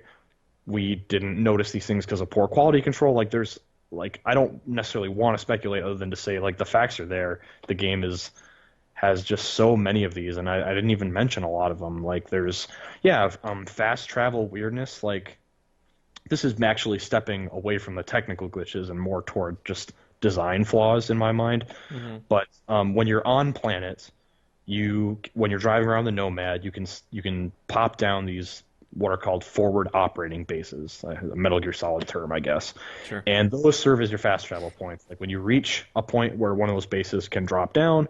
we didn't notice these things because of poor quality control. Like there's like I don't necessarily want to speculate other than to say like the facts are there. The game is has just so many of these, and I didn't even mention a lot of them. Like there's yeah, fast travel weirdness. Like this is actually stepping away from the technical glitches and more toward just design flaws in my mind. Hmm. But when you're on planets, when you're driving around the Nomad, you can pop down these what are called forward operating bases, a Metal Gear Solid term, I guess. Sure. And those serve as your fast travel points. Like when you reach a point where one of those bases can drop down,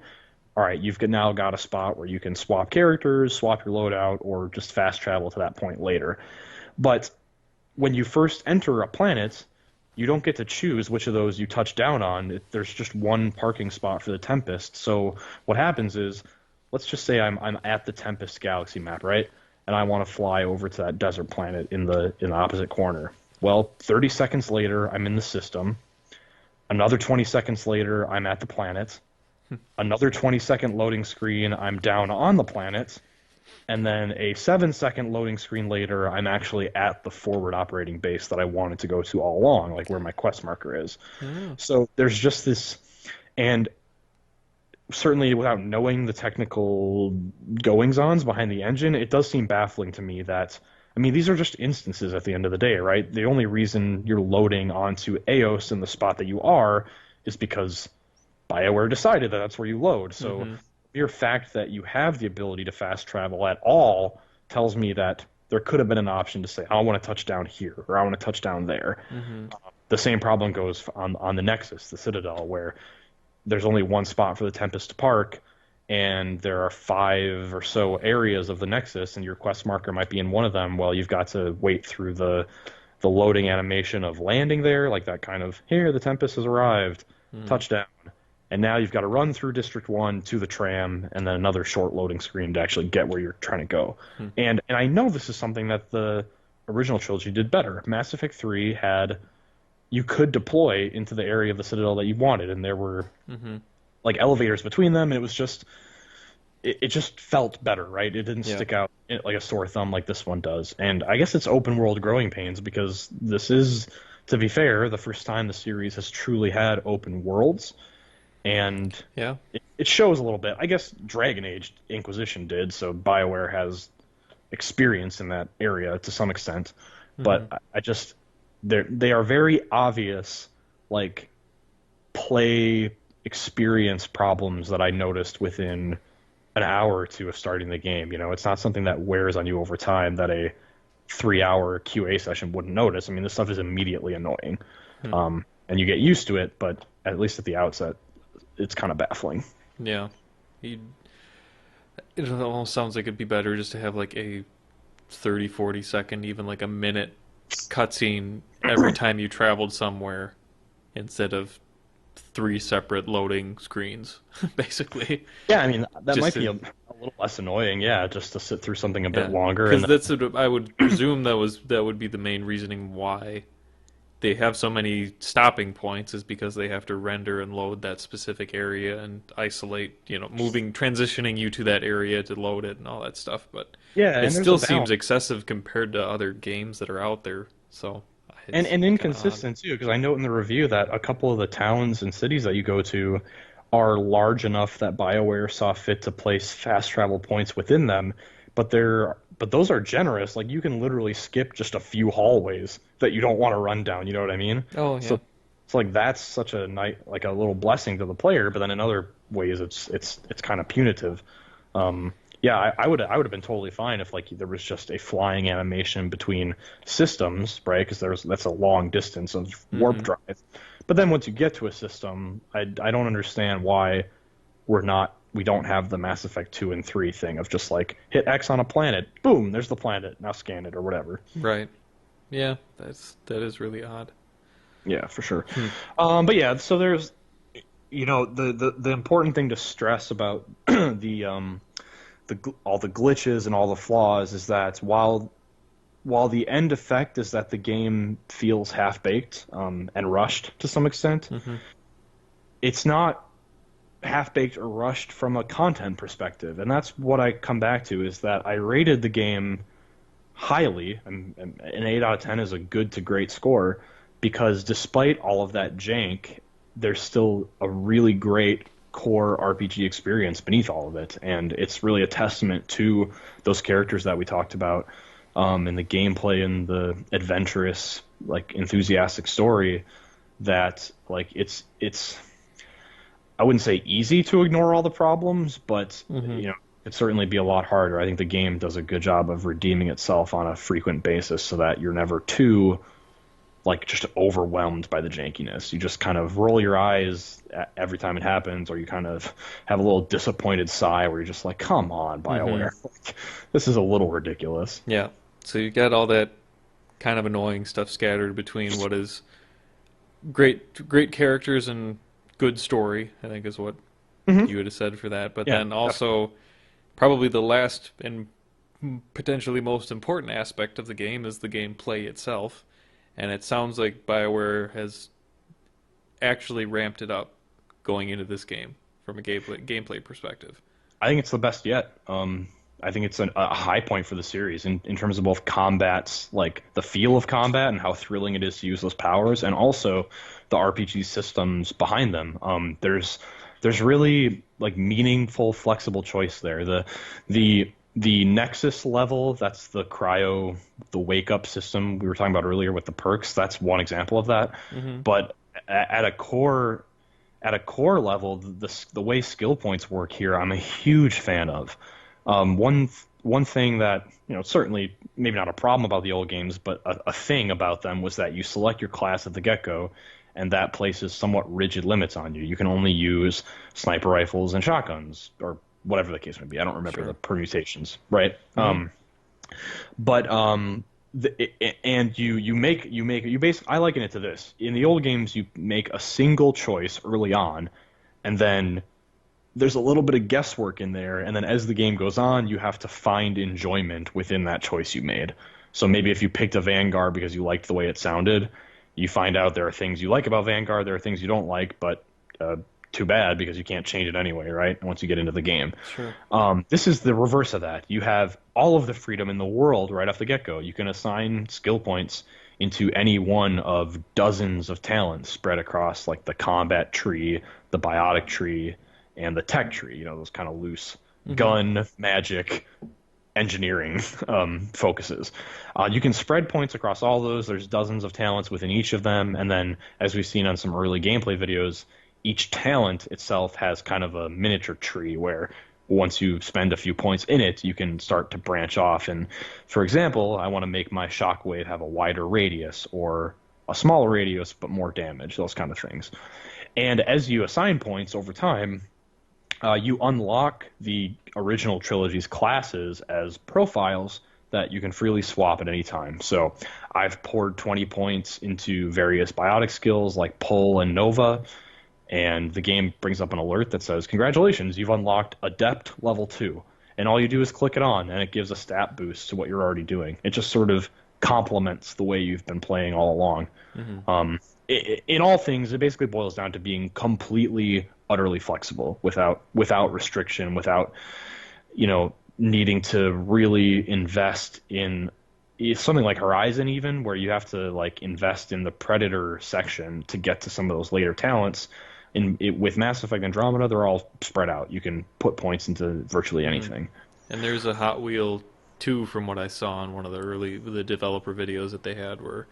all right, you've now got a spot where you can swap characters, swap your loadout, or just fast travel to that point later. But when you first enter a planet, you don't get to choose which of those you touch down on. There's just one parking spot for the Tempest. So what happens is, let's just say I'm at the Tempest galaxy map, right? And I want to fly over to that desert planet in the opposite corner. Well, 30 seconds later, I'm in the system. Another 20 seconds later, I'm at the planet. Another 20-second loading screen, I'm down on the planet. And then a 7-second loading screen later, I'm actually at the forward operating base that I wanted to go to all along, like where my quest marker is. Oh. So there's just this, and certainly without knowing the technical goings-ons behind the engine, it does seem baffling to me that, I mean, these are just instances at the end of the day, right? The only reason you're loading onto Eos in the spot that you are is because BioWare decided that that's where you load. So Hmm. the mere fact that you have the ability to fast travel at all tells me that there could have been an option to say, I want to touch down here, or I want to touch down there. Hmm. The same problem goes on the Nexus, the Citadel, where there's only one spot for the Tempest to park, and there are 5 or so areas of the Nexus, and your quest marker might be in one of them. Well, you've got to wait through the loading animation of landing there, like that kind of, here, the Tempest has arrived, Hmm. touchdown. And now you've got to run through District 1 to the tram, and then another short loading screen to actually get where you're trying to go. Hmm. And I know this is something that the original trilogy did better. Mass Effect 3 had you could deploy into the area of the Citadel that you wanted, and there were Hmm. like elevators between them, and it just felt better, right? It didn't Yeah. stick out like a sore thumb like this one does. And I guess it's open world growing pains because this is, to be fair, the first time the series has truly had open worlds, and Yeah. it shows a little bit. I guess Dragon Age Inquisition did, so BioWare has experience in that area to some extent. Hmm. But I just they are very obvious, like play experience problems that I noticed within an hour or two of starting the game. You know, it's not something that wears on you over time that a 3 hour QA session wouldn't notice. I mean, this stuff is immediately annoying, Hmm. and you get used to it, but at least at the outset, it's kind of baffling. Yeah. You, it almost sounds like it'd be better just to have like a 30, 40 second, even like a minute cutscene every time you traveled somewhere instead of three separate loading screens, basically. Yeah, I mean that Just might be to, a little less annoying, yeah, just to sit through something a bit yeah, longer because and that's what I would presume that would be the main reasoning why they have so many stopping points is because they have to render and load that specific area and isolate, moving, transitioning you to that area to load it and all that stuff. But yeah, it and there's a still seems balance. excessive compared to other games that are out there. So it's And kind of odd. inconsistent too, because I note in the review that a couple of the towns and cities that you go to are large enough that BioWare saw fit to place fast travel points within them, but those are generous. Like you can literally skip just a few hallways that you don't want to run down. You know what I mean? Oh yeah. So it's like that's such a night like a little blessing to the player, but then in other ways it's kind of punitive. Yeah, I would have been totally fine if like there was just a flying animation between systems, right? Because that's a long distance of warp Mm-hmm. drive. But then once you get to a system, I don't understand why we don't have the Mass Effect 2 and 3 thing of just like hit X on a planet, boom, there's the planet, now scan it or whatever. Right. Yeah. That is really odd. Yeah, for sure. Hmm. But yeah, so there's the important thing to stress about all the glitches and all the flaws is that while the end effect is that the game feels half baked and rushed to some extent, Mm-hmm. it's not half baked or rushed from a content perspective, and that's what I come back to is that I rated the game highly, and an 8 out of 10 is a good to great score because despite all of that jank, there's still a really great core RPG experience beneath all of it, and it's really a testament to those characters that we talked about, and the gameplay and the adventurous, like enthusiastic story that like it's I wouldn't say easy to ignore all the problems, but Mm-hmm. it'd certainly be a lot harder. I think the game does a good job of redeeming itself on a frequent basis so that you're never too like just overwhelmed by the jankiness. You just kind of roll your eyes every time it happens, or you kind of have a little disappointed sigh where you're just like, "Come on, Mm-hmm. BioWare, like, this is a little ridiculous." Yeah. So you got all that kind of annoying stuff scattered between what is great characters and good story, I think is what Hmm. you would have said for that. But Yeah, then definitely. also probably the last and potentially most important aspect of the game is the gameplay itself. And it sounds like BioWare has actually ramped it up going into this game from a gameplay perspective. I think it's the best yet. I think it's a high point for the series in terms of both combats, like the feel of combat and how thrilling it is to use those powers, and also the RPG systems behind them. There's really like meaningful, flexible choice there. The Nexus level, that's the wake up system we were talking about earlier with the perks. That's one example of that. Mm-hmm. But at a core level, the way skill points work here, I'm a huge fan of. One thing that certainly maybe not a problem about the old games, but a thing about them was that you select your class at the get-go, and that places somewhat rigid limits on you. You can only use sniper rifles and shotguns, or whatever the case may be. I don't remember the Sure. permutations, right? Mm-hmm. But and you basically I liken it to this. In the old games, you make a single choice early on, and then there's a little bit of guesswork in there, and then as the game goes on, you have to find enjoyment within that choice you made. So maybe if you picked a Vanguard because you liked the way it sounded, you find out there are things you like about Vanguard, there are things you don't like, but too bad because you can't change it anyway, right? Once you get into the game. Sure. This is the reverse of that. You have all of the freedom in the world right off the get-go. You can assign skill points into any one of dozens of talents spread across like the combat tree, the biotic tree, and the tech tree, those kind of loose Mm-hmm. gun, magic, engineering focuses. You can spread points across all those. There's dozens of talents within each of them. And then, as we've seen on some early gameplay videos, each talent itself has kind of a miniature tree where once you spend a few points in it, you can start to branch off. And for example, I want to make my shockwave have a wider radius or a smaller radius but more damage, those kind of things. And as you assign points over time, you unlock the original trilogy's classes as profiles that you can freely swap at any time. So I've poured 20 points into various biotic skills like Pull and Nova, and the game brings up an alert that says, "Congratulations, you've unlocked Adept Level 2." And all you do is click it on, and it gives a stat boost to what you're already doing. It just sort of complements the way you've been playing all along. In all things, it basically boils down to being completely, utterly flexible, without restriction, without needing to really invest in something like Horizon, even where you have to like invest in the Predator section to get to some of those later talents. With Mass Effect Andromeda, they're all spread out. You can put points into virtually anything. And there's a Hot Wheel 2 from what I saw in one of the developer videos that they had where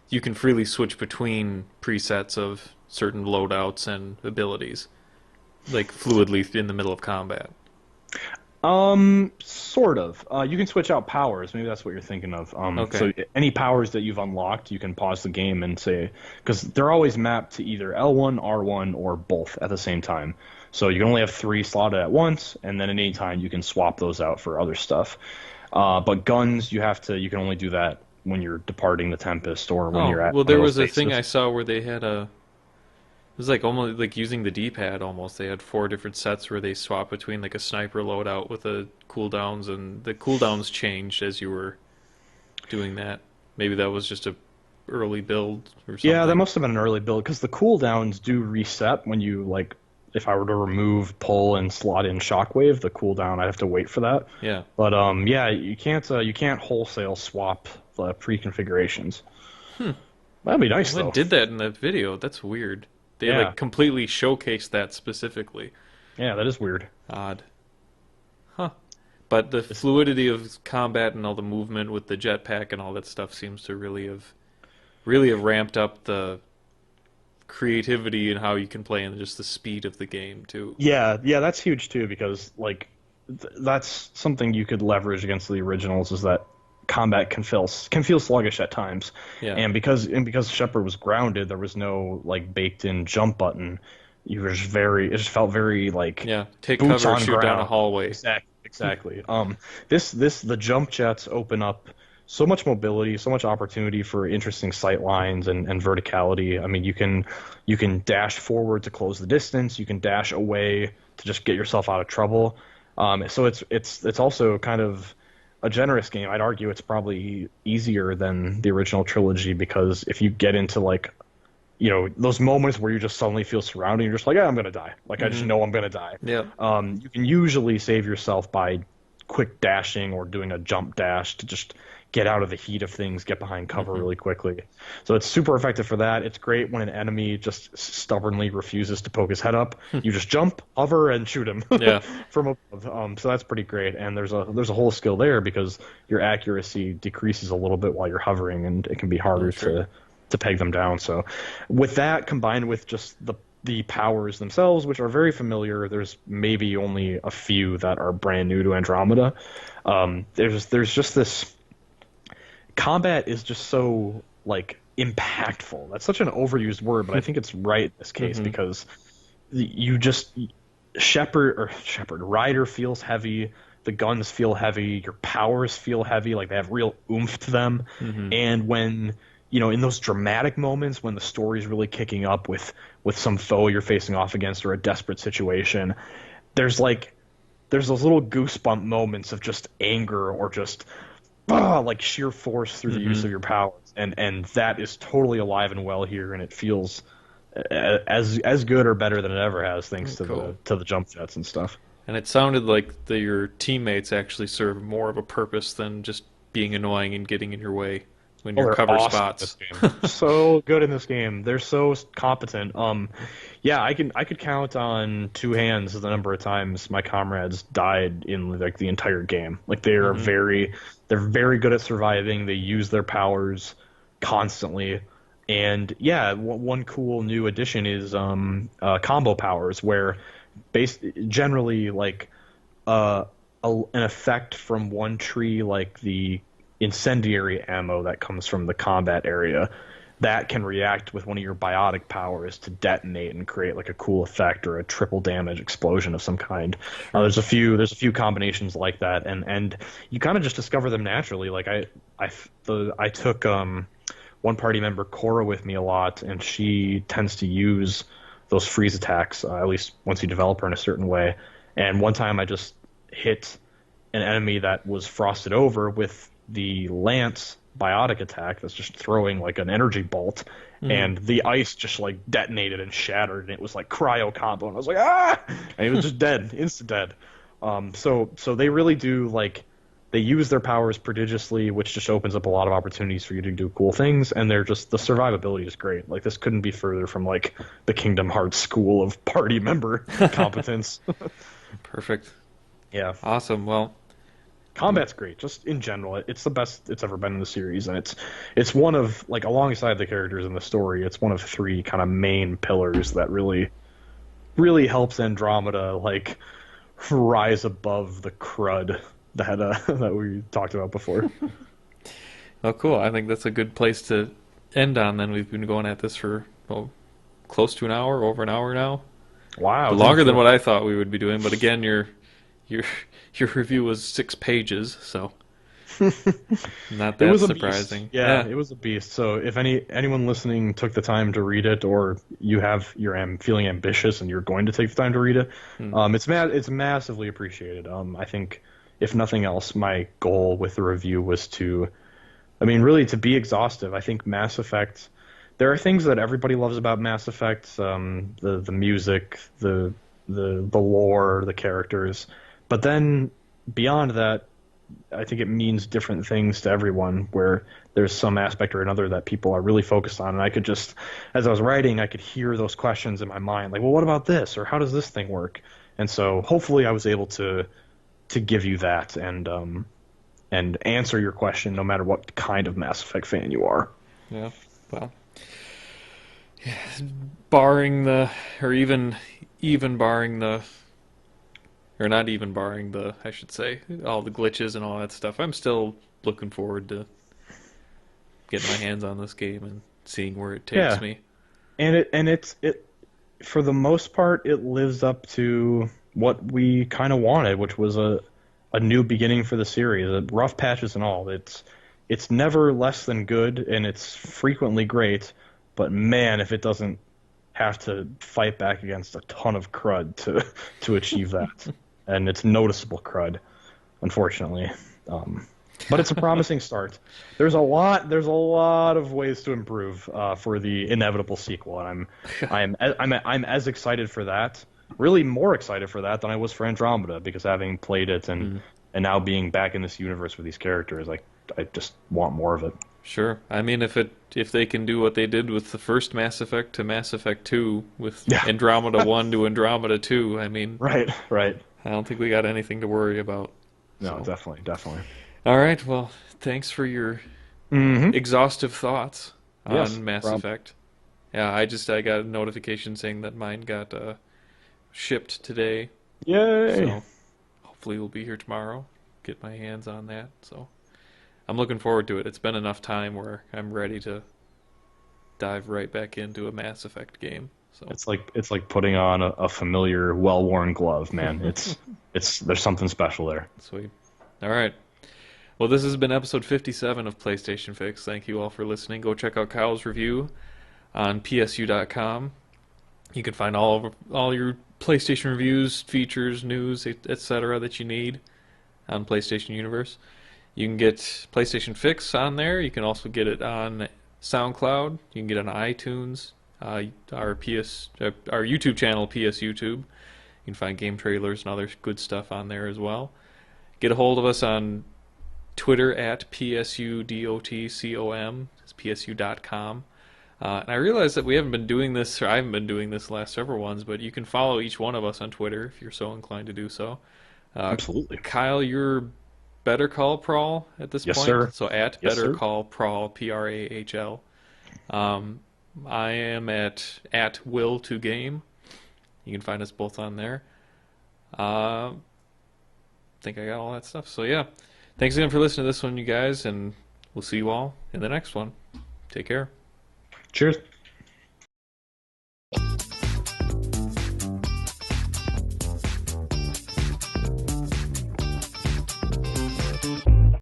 you can freely switch between presets of certain loadouts and abilities, like fluidly in the middle of combat. Sort of. You can switch out powers. Maybe that's what you're thinking of. Okay. So any powers that you've unlocked, you can pause the game and say, because they're always mapped to either L1, R1, or both at the same time. So you can only have 3 slotted at once, and then at any time you can swap those out for other stuff. But guns, you can only do that when you're departing the Tempest or when you're at. Well, there was a bases. thing I saw where they had it was like almost like using the D-pad almost. They had 4 different sets where they swap between like a sniper loadout with the cooldowns, and the cooldowns changed as you were doing that. Maybe that was just a early build or something. Yeah, that must have been an early build because the cooldowns do reset when you like. If I were to remove Pull and slot in Shockwave, the cooldown, I'd have to wait for that. Yeah. But yeah, you can't wholesale swap the pre-configurations. That'd be nice Someone though. did that in that video. That's weird. They Yeah. like completely showcased that specifically. Yeah, that is weird. Odd. Huh. But the fluidity of combat and all the movement with the jetpack and all that stuff seems to really have ramped up the creativity and how you can play and just the speed of the game too. Yeah, that's huge too because like that's something you could leverage against the originals is that combat can feel sluggish at times. Yeah. And because Shepard was grounded, there was no like baked in jump button. It just felt very like Yeah, take boots cover, on shoot ground. down a hallway. Exactly. The jump jets open up so much mobility, so much opportunity for interesting sight lines and verticality. I mean, you can dash forward to close the distance. You can dash away to just get yourself out of trouble. So it's also kind of a generous game. I'd argue it's probably easier than the original trilogy because if you get into like those moments where you just suddenly feel surrounded, you're just like, yeah, I'm gonna die. Like I just know I'm gonna die. Yeah. You can usually save yourself by quick dashing or doing a jump dash to just get out of the heat of things, get behind cover really quickly. So it's super effective for that. It's great when an enemy just stubbornly refuses to poke his head up. You just jump, hover, and shoot him Yeah. from above. So that's pretty great. And there's a whole skill there because your accuracy decreases a little bit while you're hovering, and it can be harder to peg them down. So with that combined with just the powers themselves, which are very familiar, there's maybe only a few that are brand new to Andromeda. There's just this combat is just so like impactful. That's such an overused word, but I think it's right in this case because you just Ryder feels heavy, the guns feel heavy, your powers feel heavy, like they have real oomph to them. And when in those dramatic moments when the story's really kicking up with some foe you're facing off against or a desperate situation, there's those little goosebump moments of just anger or just like sheer force through the use of your powers, and that is totally alive and well here, and it feels as good or better than it ever has thanks to the jump jets and stuff. And it sounded like your teammates actually serve more of a purpose than just being annoying and getting in your way when you're cover spots. So good in this game. They're so competent. Yeah, I could count on 2 hands the number of times my comrades died in like the entire game. Like they're very good at surviving. They use their powers constantly. And yeah, one cool new addition is combo powers where generally like uh, an effect from one tree, like the incendiary ammo that comes from the combat area, that can react with one of your biotic powers to detonate and create like a cool effect or a triple damage explosion of some kind. Sure. There's a few combinations like that, and you kind of just discover them naturally. Like I took one party member Cora with me a lot, and she tends to use those freeze attacks, at least once you develop her in a certain way. And one time I just hit an enemy that was frosted over with the lance biotic attack that's just throwing like an energy bolt, Hmm. and the ice just like detonated and shattered, and it was like cryo combo, and I was like, ah, and he was just dead, instant dead. So they really do like they use their powers prodigiously, which just opens up a lot of opportunities for you to do cool things, and they're just the survivability is great. Like this couldn't be further from like the Kingdom Hearts school of party member competence. Perfect. Yeah. Awesome. Well, Combat's great, just in general. It's the best it's ever been in the series, and it's one of like alongside the characters in the story, it's one of three kind of main pillars that really helps Andromeda like rise above the crud that that we talked about before. well, cool. I think that's a good place to end on. Then we've been going at this for close to an hour, over an hour now. Wow, it didn't Longer than feel. what I thought we would be doing. But again, your your review was 6 pages, so not It that was a beast. surprising. Yeah, Yeah. it was a beast. So if anyone listening took the time to read it, or you're feeling ambitious and you're going to take the time to read it, Hmm. it's massively appreciated. I think if nothing else, my goal with the review was to, I mean, really to be exhaustive. I think Mass Effect. There are things that everybody loves about Mass Effect, the music, the lore, the characters, but then beyond that, I think it means different things to everyone, where there's some aspect or another that people are really focused on. And I could just, as I was writing, I could hear those questions in my mind, like, well, what about this? Or how does this thing work? And so hopefully I was able to give you that and answer your question no matter what kind of Mass Effect fan you are. Yeah. Well, barring the, or even barring the, or not even barring the, I should say, all the glitches and all that stuff. I'm still looking forward to getting my hands on this game and seeing where it takes Yeah. me. And it for the most part it lives up to what we kind of wanted, which was a new beginning for the series. Rough patches and all. It's never less than good, and it's frequently great. But man, if it doesn't have to fight back against a ton of crud to achieve that, and it's noticeable crud, unfortunately. Um, but it's a promising start. There's a lot of ways to improve for the inevitable sequel, and I'm as excited for that, really more excited for that than I was for Andromeda, because having played it Hmm. and now being back in this universe with these characters, I just want more of it. Sure. I mean, if they can do what they did with the first Mass Effect to Mass Effect 2, with Yeah, Andromeda 1 to Andromeda 2, I mean, right, right. I don't think we got anything to worry about. No, So, definitely, definitely. all right. Well, thanks for your Mm-hmm. exhaustive thoughts Yes, on no Mass problem. Effect. Yeah, I got a notification saying that mine got shipped today, Yay! so hopefully we'll be here tomorrow. Get my hands on that. So I'm looking forward to it. It's been enough time where I'm ready to dive right back into a Mass Effect game. So It's like putting on a familiar, well-worn glove, man. It's there's something special there. sweet. All right. Well, this has been episode 57 of PlayStation Fix. Thank you all for listening. Go check out Kyle's review on PSU.com. You can find all your PlayStation reviews, features, news, etc. that you need on PlayStation Universe. You can get PlayStation Fix on there. You can also get it on SoundCloud. You can get it on iTunes. Our YouTube channel, PS YouTube. You can find game trailers and other good stuff on there as well. Get a hold of us on Twitter at PSUDOTCOM. It's PSU.com. And I realize that we haven't been doing this, or I haven't been doing this the last several ones, but you can follow each one of us on Twitter if you're so inclined to do so. Uh, Absolutely. Kyle, you're Better Call Prahl at this Yes, point, sir. so at Yes, Better sir. Call Prahl, Prahl. Um, I am at Will to Game. You can find us both on there. Uh, think I got all that stuff. So yeah, thanks again for listening to this one, you guys, and we'll see you all in the next one. Take care. Cheers.